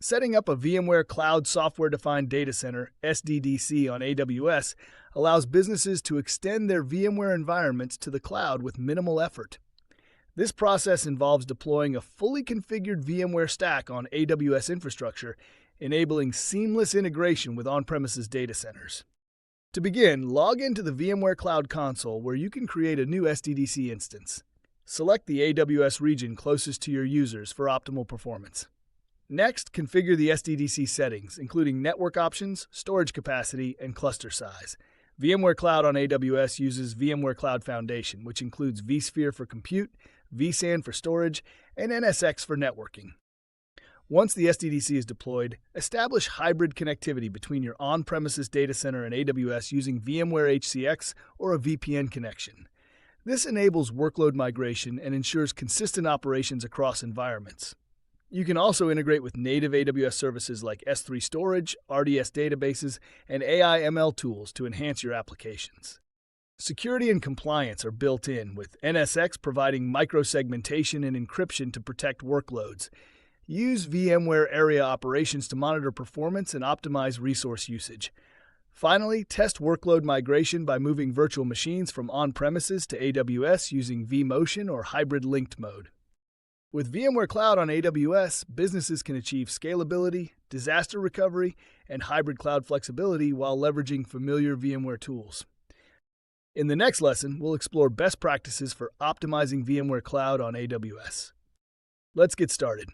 Setting up a VMware Cloud Software-Defined Data Center (SDDC) on AWS allows businesses to extend their VMware environments to the cloud with minimal effort. This process involves deploying a fully configured VMware stack on AWS infrastructure, enabling seamless integration with on-premises data centers. To begin, log into the VMware Cloud Console where you can create a new SDDC instance. Select the AWS region closest to your users for optimal performance. Next, configure the SDDC settings, including network options, storage capacity, and cluster size. VMware Cloud on AWS uses VMware Cloud Foundation, which includes vSphere for compute, vSAN for storage, and NSX for networking. Once the SDDC is deployed, establish hybrid connectivity between your on-premises data center and AWS using VMware HCX or a VPN connection. This enables workload migration and ensures consistent operations across environments. You can also integrate with native AWS services like S3 storage, RDS databases, and AI/ML tools to enhance your applications. Security and compliance are built in, with NSX providing microsegmentation and encryption to protect workloads. Use VMware Aria Operations to monitor performance and optimize resource usage. Finally, test workload migration by moving virtual machines from on-premises to AWS using vMotion or hybrid linked mode. With VMware Cloud on AWS, businesses can achieve scalability, disaster recovery, and hybrid cloud flexibility while leveraging familiar VMware tools. In the next lesson, we'll explore best practices for optimizing VMware Cloud on AWS. Let's get started.